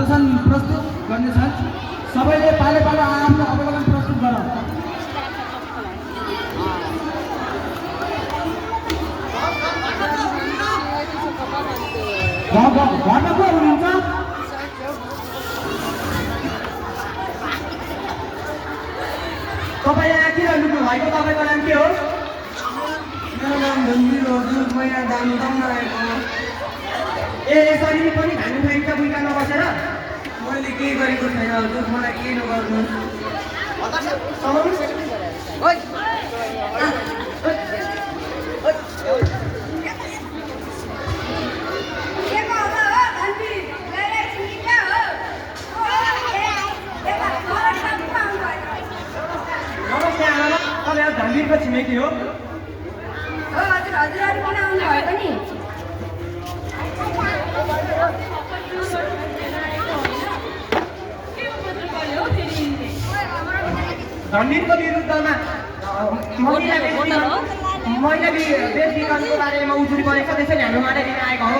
प्रदर्शन प्रस्तुत गर्नेछन्। सबैले पाले पालो आफ्नो अवलोकन प्रस्तुत गर। घरमा को हुनुहुन्छ? तपाईँ यहाँ किन लुक्नु भएको? तपाईँको नाम के हो? मेरो नाम धनवीर हो। दुध म यहाँ दाम आएको। यसरी पनि धामी खाइन्छ बुइकामा बसेर? मैले केही गरेको छैन हजुर, मलाई केही नगर्नु। नमस्ते आमा, तपाईँ धनवीरको छिमेकी हो? हजुरहरू पनि आउनुभएको नि? धनवीरको विरुद्धमा महिला बेच विकरणको बारेमा उजुरी परेको छ, त्यसैले हाम्रो माने लिन आएको हो।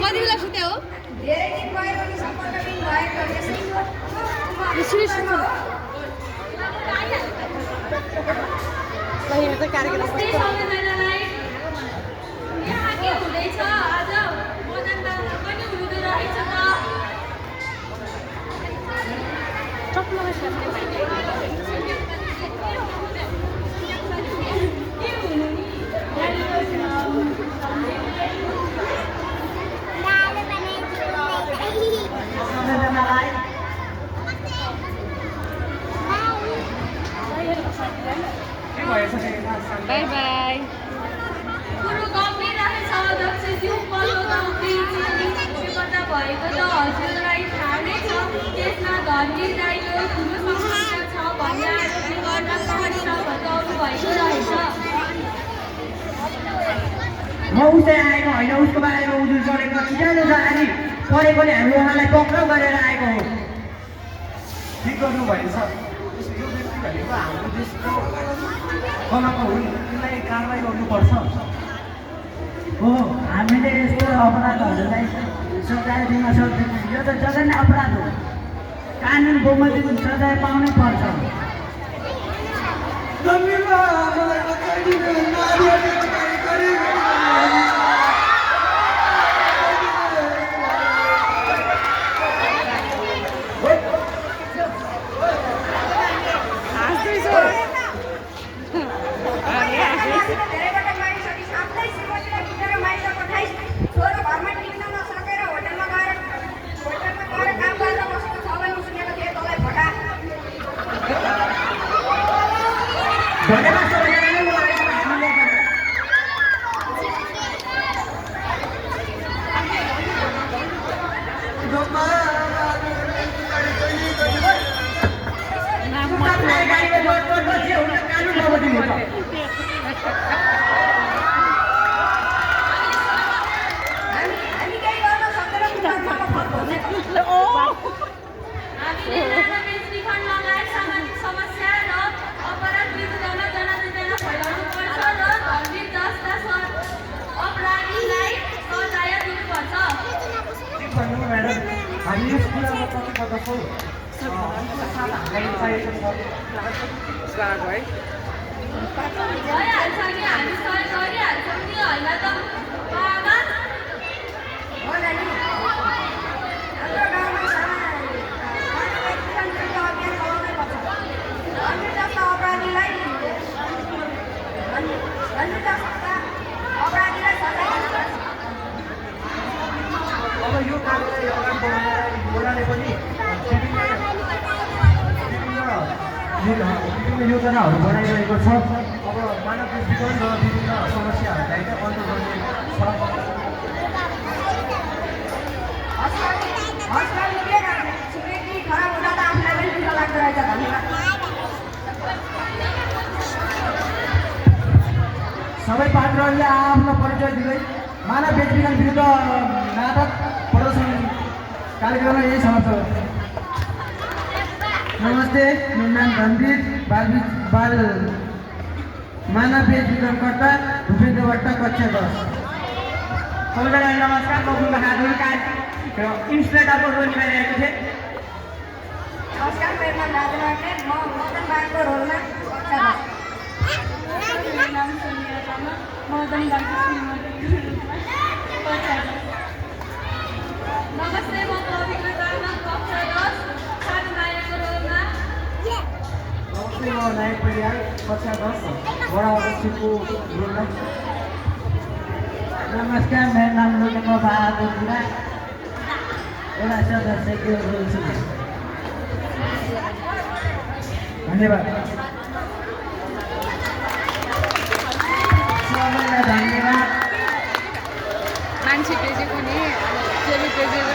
कति बेला सुत्यो हो? धेरै दिन भयो पनि सम्पर्क पनि भएको यहाँ के हुँदैछ आज? मदनदामा पनि हुँदो रहेछ त। By by. कुरो गम्भीर रहेछ अध्यक्षज्यू। पल्लो गाउँको विपदा भएको त हजुरलाई थाहा नै छ। त्यसमा धनवीर दाइको ठुलो समस्या छ भन्ने आरोपले गर्दा प्रहरीमा भत्काउनु भएको रहेछ। म उसै आएको होइन, उसको बारेमा उजुर चढेको जानु छ। अनि परेकोले हामी उहाँलाई पक्राउ गरेर आएको हो। ठिक गर्नुभएछ। यो व्यक्ति भनेको हाम्रो देशको कलाको हुन्, तिनलाई कारवाही गर्नुपर्छ। हो, हामीले यस्तो अपराधहरूलाई सजाय दिन सक्दैनौँ। यो त जघन्य अपराध हो। कानुन बमोजिम सजाय पाउनै पर्छ। हामी यस कुरामा कति पर्दछौँ हामीलाई चाहिएको छ। भइहाल्छ नि, हामी सहयोग गरिहाल्छौँ नि, होइन त बाबा? होला नि। हाम्रो गाउँमा अभियान चलाउनै पर्छ। धनवीर जस्ता अपराधीलाई सजाय दिनुपर्छ। अब यो कार्यलाई अगाडि बढाएर बोलाले पनि विभिन्न योजनाहरू बनाइरहेको छ। अब मानव दृष्टिकोण र विभिन्न समस्याहरूलाई चाहिँ अन्त गर्ने छ। छिमेकी खराब हुँदा त आफूलाई पनि दुःख लाग्दो रहेछ। धन्यवाद। सबै पात्रहरूले आफ्नो परिचय दिँदै मानव बेचबिखन विरुद्ध नाटक प्रदर्शन कार्यक्रममा यही समाप्त हो। नमस्ते, मेरो नाम धनवीर, बाल मानव बेचबिखनकर्ता भूपेन्द्र भट्टको कक्षा 10। सबैजनालाई नमस्कार। म गुणबहादुर कार्की र इन्सपेक्टरको रोल निभाइरहेको थिएँ। नमस्कार, मेरो नाम राजना आके, म मदन बागको रोलमा कक्षा 10। मेरो नाम सोनिया लामा, मदन बागको श्रीमतीको रूपमा कक्षा 10। नमस्ते, म पवित्र तामाङ कक्षा 10 सानुमायाको रोलमा। नमस्ते, म नायक परियार कक्षा 10 बडा अध्यक्षको रोलमा। नमस्कार, मेरो नाम लोकेन्द्र बहादुर बुढा, वडा सदस्यको रोल छु। धन्यवाद। सबैलाई धन्यवाद। मान्छे बेचेको नि, चेली बेचेको